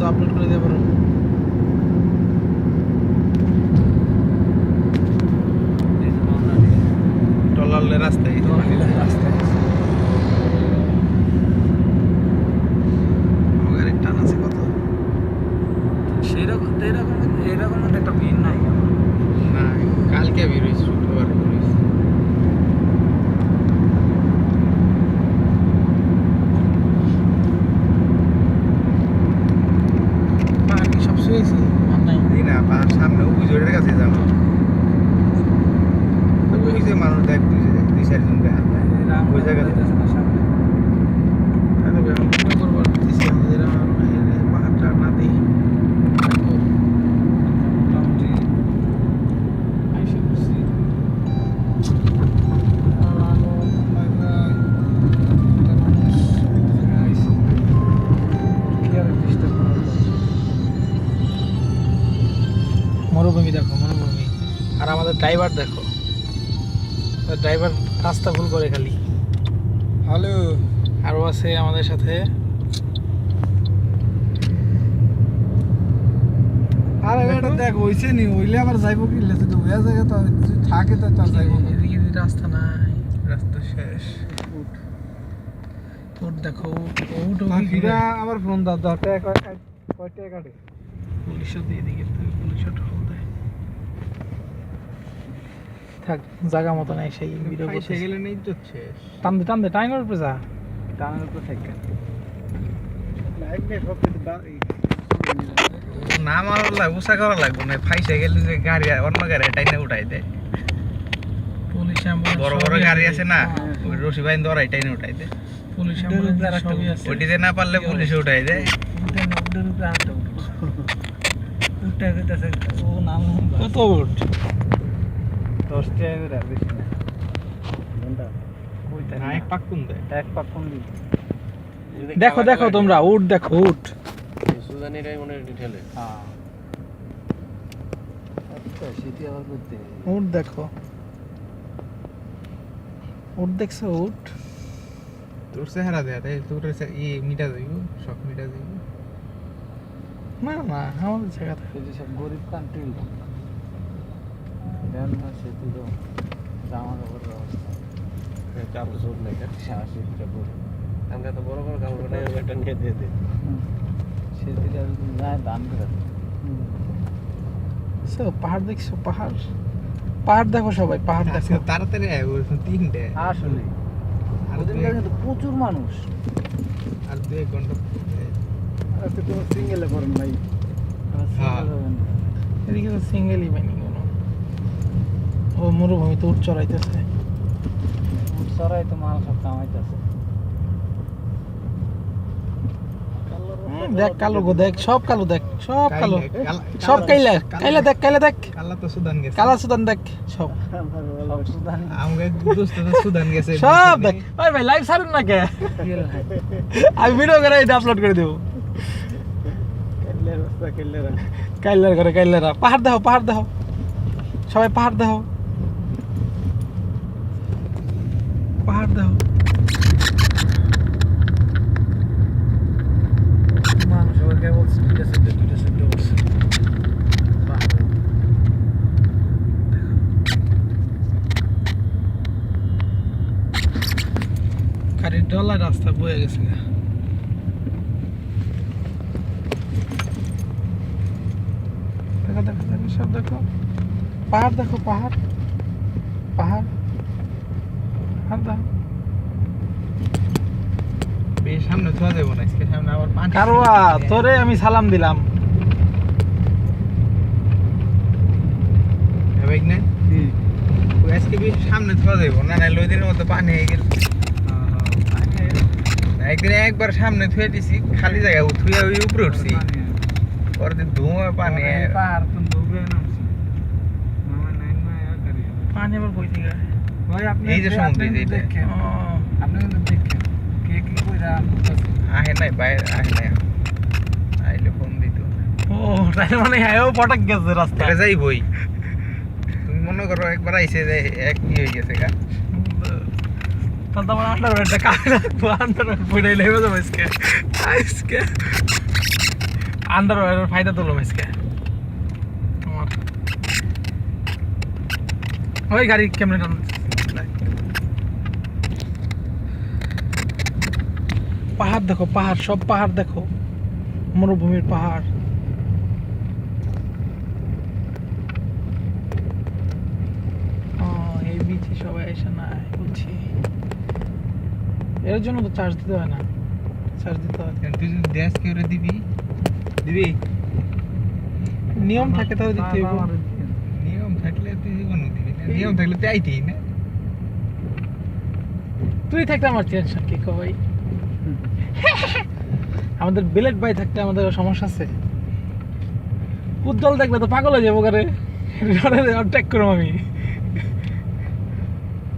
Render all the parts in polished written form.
Upload করে দিতে পারো। টলালের রাস্তায় রাস্তায় গাড়ির টান আছে কত, সেরকম এরকম একটা ভিড় নাই। না কালকে বেরোইছি শুক্রবার বেরোইছি। পাহাড় কি সব শুয়েছি আর নাই? এই না পাহাড় সামনে উজোরের কাছে যাবো, ওই যে মানুষ দেখ দুই চারজন দেখ ওই জায়গাতে পাহাড়টা না দিই মরুভূমি দেখো, মরুভূমি। আর আমাদের ড্রাইভার দেখো, ড্রাইভার রাস্তা ভুল করে খালি। হ্যালো, আরও আছে আমাদের সাথে। আরে এটা দেখ হইছে নি, হইলে আবার যাইবো কি লেছে তো হইয়া জায়গা তো যদি থাকে তো তার যাইবো না। এদিকে রাস্তা নাই, রাস্তা শেষ। তোর দেখো উঠ না ফিরা আবার ফোন দাও, 10 টাকা কয় টাকা কাটে? পুলিশও দিয়ে দিকে পুলিশও ঠল দেয়। থাক, জায়গা মতো নাই সেই ভিডিও করতে গেলে নেই তো শেষ। টান দে টাইনের উপরে যা। টানের উপর থেকে লাইভ নে সব কিছু না মারার লাগবে, উষা করা লাগবে না, ফাইসে গেলে যে গাড়ি অন্য গাড়ি টাইনে উঠাই দেয়। পুলিশ অ্যাম্বুলেন্স বড় বড় গাড়ি আছে না, ওই রশি বাইন ধরাই টাইনে উঠাই দেয়। পুলিশ অ্যাম্বুলেন্স সবই আছে। ওইটিতে না পারলে পুলিশে উঠাই দেয়। কত উঠ? 10 টাকা করে বেশি না। ঘন্টা না এক পাক কোন দেয়, এক পাক কোন দিন দেখো দেখো তোমরা উঠ, দেখো উঠ। সুদানিরাই মনে ঠেলে। হ্যাঁ আচ্ছা সেটি আবার করতে উঠ দেখো, উঠ দেখছো উঠ। তোর চেহারা দেয়া তাই তোর ই মিটা যাইব, শখ মিটা যাইব। না না আমাদের জায়গা থাকে। সেটি সব গরিব কান্ট্রি দেন না, সেটি তো জামা কাপড়ের অবস্থা কাপড় চোর নাই কাটি সেটা গরিব। আমরা তো বড় বড় কাপড় নেই, একটা নিয়ে দিয়ে দে। সেদিকে যায় দান করে। সো পাহাড় দেখছো, পাহাড় পাহাড় দেখো সবাই, পাহাড় দেখো। আজকে তাড়াতাড়ি আয়, ওই 3টে আসলে আর ওদিন কিন্তু প্রচুর মানুষ। আর 2 ঘন্টা। আজকে তো সিঙ্গেলে করেন ভাই। হ্যাঁ। এদিকে তো সিঙ্গেলই পাইনি কোনো। ও মরুভূমি তো উঠ চড়াইতেছে। সরাই তো মাল সব কামাইতেছে। দেখ কালো গো, দেখ সব কালো, দেখ সব কালো, কালা- সব কাইলা কাইলা দেখ, কাইলা দেখ, কালা তো সুদান গেছে। কালা সুদান দেখ সব আমাকে দোস্ত তো সুদান গেছে। সব দেখ। ওই ভাই লাইভ ছাড়ুন না কে? আমি ভিডিও করে এটা আপলোড করে দেব। কাইলার করে কাইলারা। পাহাড় দেখো, পাহাড় দেখো সবাই, পাহাড় দেখো, পাহাড় দেখো। মানুষ আবার কেবল দুইটা সাইডে বসছে। গাড়ির ডলার রাস্তা বয়ে গেছে। দেখো দেখো দেখো সব দেখো, পাহাড় দেখো, পাহাড় পাহাড় পাহাড় দেখো। বেশ সামনে থোয়া দেব না, আজকে সামনে আবার পানি। কারোয়া তোরে আমি সালাম দিলাম। ভাই না ওই আজকে বেশ সামনে থোয়া দেব না, না লই দিনের মতো পানি হয়ে গেল। একদিন একবার সামনে থুয়ে দিছি, খালি জায়গা থুয়ে ওই উপরে উঠছি, পরের দিন ধোঁয়া পানি। পাহাড় তো ডুবে নামছে। পানি আবার কই থেকে? ভাই আপনি এই যে সমুদ্রে যেটা। দেখেন, আপনি কিন্তু দেখেন কে কি কইরা আহে নাই বাইরে, আহে নাই, আইলে ফোন দিত। ও তাই মানে হ্যাঁ পটক গেছে রাস্তা। এটা যাই বই, তুমি মনে করো একবার আইসে যে এক ই হয়ে গেছে গা। তাহলে তোমার আন্ডার একটা কাজ রাখবো, আন্ডার পড়ে লেগে যাবো আজকে। আজকে আন্ডারওয়্যারের ফায়দা তুলো আজকে আমার ওই গাড়ি কেমনে টান পাহাড় দেখো পাহাড় সব পাহাড় দেখো মরুভূমির পাহাড় এই বিচে সবাই এসে না বলছি এর জন্য তো চার্জ দিতে হয় না চার্জ দিতে হয় তুই যদি দেশ কেউ দিবি দিবি নিয়ম থাকে তাহলে দিতে হইব নিয়ম থাকলে তুই জীবনও দিবি না নিয়ম থাকলে তুই আইতেই না তুই থাকতে আমার টেনশন কি কই আমাদের বিলেট ভাই থাকতে আমাদের সমস্যা আছে উজ্জ্বল দেখলে তো পাগল হয়ে যাবো করে ট্যাক করুম আমি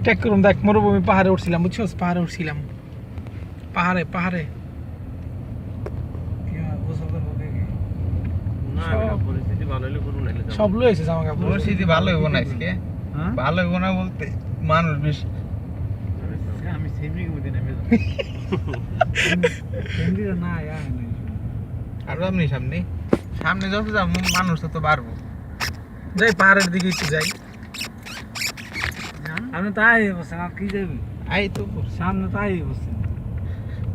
ট্যাক করুম দেখ মরুভূমি পাহাড়ে উঠছিলাম বুঝছো পাহাড়ে উঠছিলাম পাহাড়ে পাহাড়ে সব লয়েছে জামা কাপড় পরিস্থিতি ভালো হইব না আজকে ভালো হইব না বলতে মানুষ বেশি আমি সেমনি মধ্যে নেমে না আর আপনি সামনে সামনে যত যাব মানুষ তত বাড়বো যাই পাহাড়ের দিকে একটু যাই আমি তাই বলছেন আর কি যাবি আই তো সামনে তাই বলছেন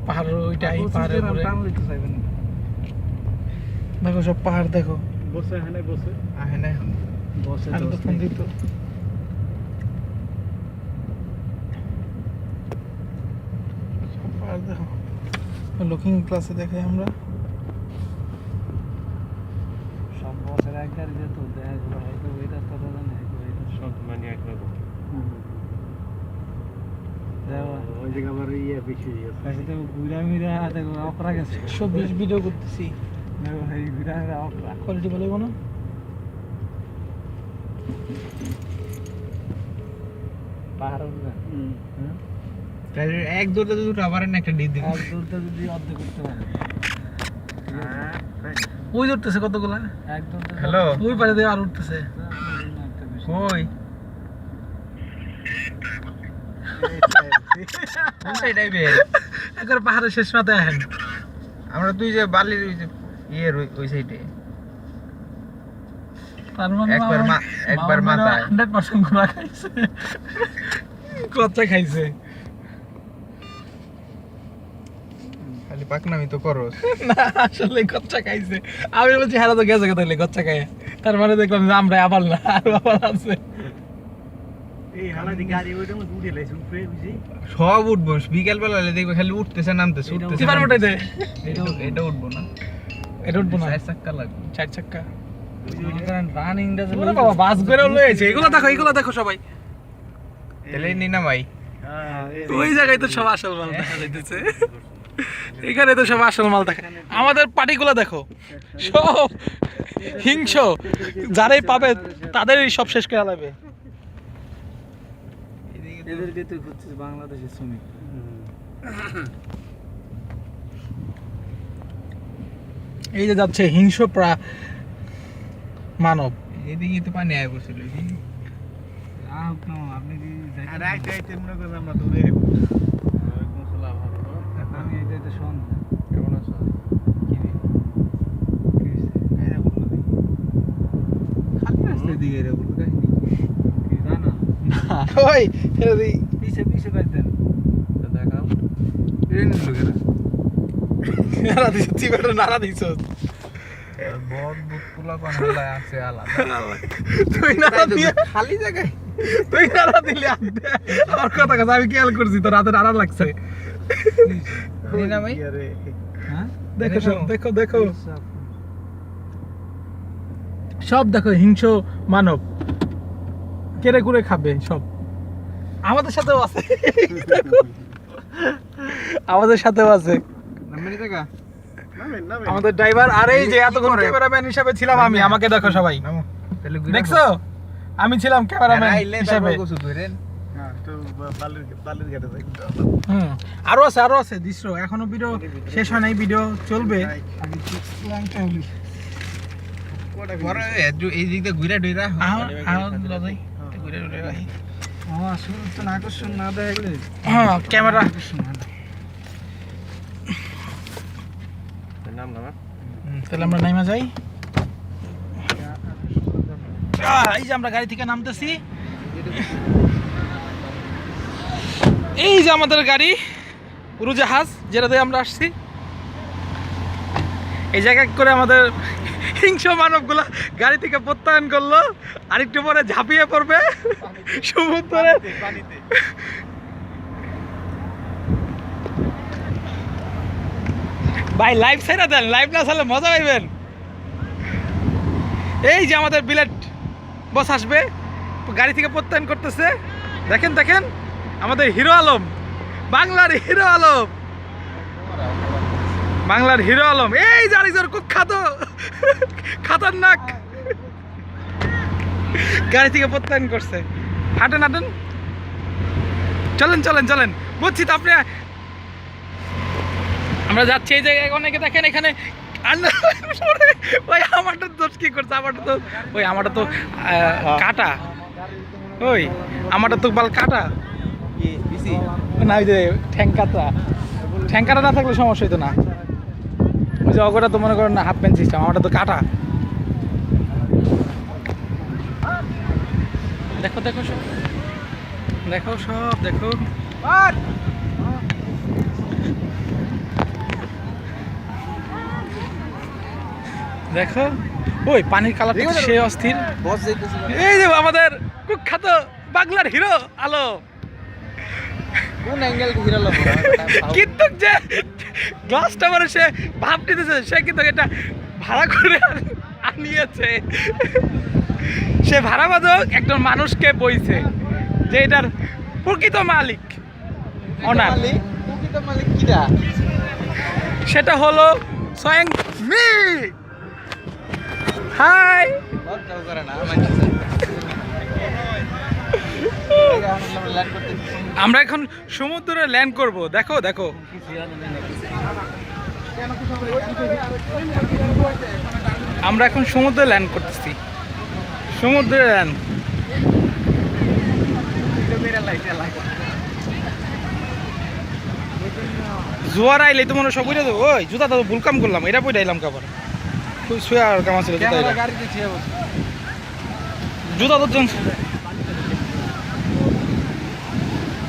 পাহাড় ওইটাই পাহাড়ের উপরে টান লইতে চাইবেন দেখো সব পাহাড় দেখো বসে এখানে বসে আহে না বসে আর তো ফোন দিত সব পাহাড় দেখো লুকিং ক্লাসে দেখে আমরা সব বসের এক গাড়ি যেত দেখা গেল হয়তো ওই রাস্তাটা জানে সব মানে একরকম ওই জায়গা আবার ইয়ে বেশি আছে ঘুরা মিরা দেখো অপরা গেছে সব ভিডিও করতেছি এই ঘুরা মিরা অপরা কোয়ালিটি ভালো হইব না পাহাড় উঠবে তাহলে এক দৌড়তে দুটো আবার একটা ডিপ দিব এক দৌড়তে যদি অর্ধেক করতে পারে ওই উঠতেছে কতগুলা এক দৌড়তে হ্যালো ওই পারে দিয়ে আর উঠতেছে কই কোন সাইডে বের একবার পাহাড়ের শেষ মাথায় আহেন আমরা তুই যে বালির ওই যে ইয়ের ওই সাইডে তার মানে একবার মাথায় 100% ঘোড়া খাইছে কচ্চা খাইছে খালি পাকনামি তো করস না আসলে কচ্চা খাইছে আমি বলছি হারা তো গেছে তাহলে কচ্চা খায় তার মানে দেখলাম যে আমরা আবার না আর আবার আছে এই হালাদি গাড়ি ওইটা মধ্যে উঠে লাইছে উপরে বুঝি সব উঠবো বিকেল বেলা হলে দেখবে খালি উঠতেছে নামতেছে উঠতেছে কিবার মোটাই দে এটা উঠবো না এটা উঠবো না 4 চাক্কা লাগবে 4 চাক্কা রানিংটা ওরে বাবা বাস করে লয়েছে এগুলো দেখো সবাই তাহলে নি না ভাই ওই জায়গায় তো সব আসল মাল দেখা যাইতেছে এখানে তো সব আসল মাল দেখা আমাদের পার্টিগুলো দেখো সব হিংস যারাই পাবে তাদেরই সব শেষ করে লাগবে এদেরকে তুই খুঁজছিস বাংলাদেশের শ্রমিক এই যে যাচ্ছে হিংস মানব এদিকে তো পানি আয় বসে আপনি কি আর এক যাইতে মনে করেন আমরা দূরে ওয়ালাইকুম আসসালাম আমি এই যাইতে শোন কেমন আছো কি রে এরা বললো দেখি খালি রাস্তা দিকে এরা বললো কাহিনী কি জানা ওই এটা দি পিছে পিছে বাদ দেন তো দেখাও ট্রেন লোকেরা নারা দিছ চিবাটা নারা দিছ বড় বুক পোলা কোন হলা আছে আলাদা তুই নারা দিয়ে খালি জায়গায় তুই নারা দিলে আমার কথা কথা আমি খেয়াল করছি তো রাতে নারা লাগছে নি না ভাই হ্যাঁ দেখো সব দেখো দেখো সব দেখো হিংস মানব কেড়ে কুড়ে খাবে সব আমাদের সাথেও আছে দেখো। আমাদের সাথেও আছে নামের জায়গা নামেন নামেন আমাদের ড্রাইভার আর এই যে এতক্ষণ ক্যামেরাম্যান হিসেবে ছিলাম আমি আমাকে দেখো সবাই নামো তাহলে দেখছো আমি ছিলাম ক্যামেরাম্যান হিসেবে কিছু ধরেন হ্যাঁ তো বালির ঘাটে যাই আরো আছে দৃশ্য এখনো ভিডিও শেষ হয় নাই ভিডিও চলবে আমি প্ল্যানটা হলি বড় এই দিক দিয়ে ঘুরে ডুইরা আমার শুরুতে আকর্ষণ না দেখলে হ্যাঁ ক্যামেরা আকর্ষণ হয় না। নাম নাম তাহলে আমরা নাইমা যাই। এই যে আমরা গাড়ি থেকে নামতেছি, এই যে আমাদের গাড়ি উড়োজাহাজ যেটা দিয়ে আমরা আসছি। এই জায়গায় করে আমাদের হিংস্র মানবগুলা গাড়ি থেকে প্রত্যায়ন করলো, আরেকটু পরে ঝাঁপিয়ে পড়বে সমুদ্রে। পানিতে ভাই লাইভ ছাইরা দেন, লাইভ না ছাড়লে মজা পাইবেন। এই যে আমাদের বিলেট বস আসবে, গাড়ি থেকে প্রত্যায়ন করতেছে। দেখেন দেখেন আমাদের হিরো আলম, বাংলার হিরো আলম, বাংলার হিরো আলম। এই যে আরেকজন কুখ্যাত খাতারনাক গাড়ি থেকে প্রত্যায়ন করছে। হাঁটেন হাঁটেন, চলেন চলেন চলেন, বুঝছি তো আপনি। আমরা যাচ্ছি এই জায়গায়, অনেকে দেখেন এখানে ওই আমারটা দোষ কি করছে, আমারটা তো ওই আমারটা তো কাটা, ওই আমারটা তো বাল কাটা কি বিসি না, ওই যে ঠ্যাংকাটা, ঠ্যাংকাটা না থাকলে সমস্যা হইতো না। ওই যে অগটা তো মনে করেন না হাফ প্যান্ট সিস্টেম, আমারটা তো কাটা। দেখো দেখো সব দেখো, সব দেখো। দেখো ওই পানির কালারটা সে অস্থির। বস যাইতেছিল এই যে আমাদের কুখ্যাত বাংলার হিরো আলো, কোন অ্যাঙ্গেল হিরালো কিন্তু যে গ্লাসটা মানে সে ভাব নিতেছে, সে কিন্তু এটা ভাড়া করে আনিয়েছে। সে ভাড়া বাদক একজন মানুষকে বইছে যে এটার প্রকৃত মালিক ওনার, প্রকৃত মালিক কিরা? সেটা হলো স্বয়ং মি। হাই, লজ্জাও করে না আমার কাছে। ল্যান্ড করতে আমরা এখন সমুদ্রে ল্যান্ড করব। দেখো দেখো, আমরা এখন সমুদ্রে ল্যান্ড করতেছি, সমুদ্রে ল্যান্ড। জোয়ার আইলে তো মনে হয় সব বুঝে দেবো। ওই জুতা তো ভুল কাম করলাম, এটা বই ডাইলাম কাবার শুয়ে আর কাম ছিল জুতা এরা। গাড়িতে ছিল জুতা তো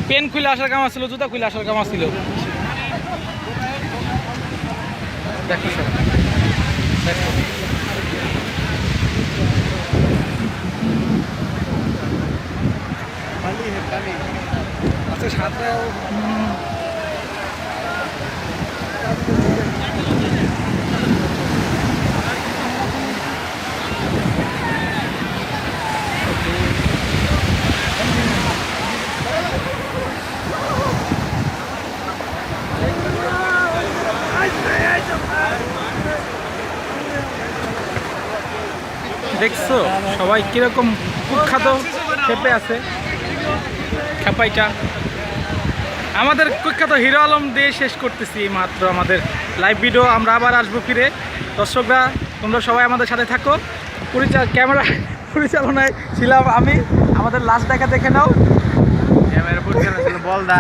পেন খুলে আসার কাম ছিল, জুতা খুলে আসার কাম ছিল। দেখো সব দেখো, আচ্ছা সাথে দেখছো সবাই কিরকম কুখ্যাত খেপে আছে। খেপাইটা আমাদের কুখ্যাত হিরো আলম দিয়ে শেষ করতেছি মাত্র আমাদের লাইভ ভিডিও। আমরা আবার আসবো ফিরে। দর্শকরা তোমরা সবাই আমাদের সাথে থাকো। ক্যামেরা পরিচালনায় ছিলাম আমি। আমাদের লাস্ট দেখা দেখে নাও। ক্যামেরা পরিচালনা ছিল বলদা।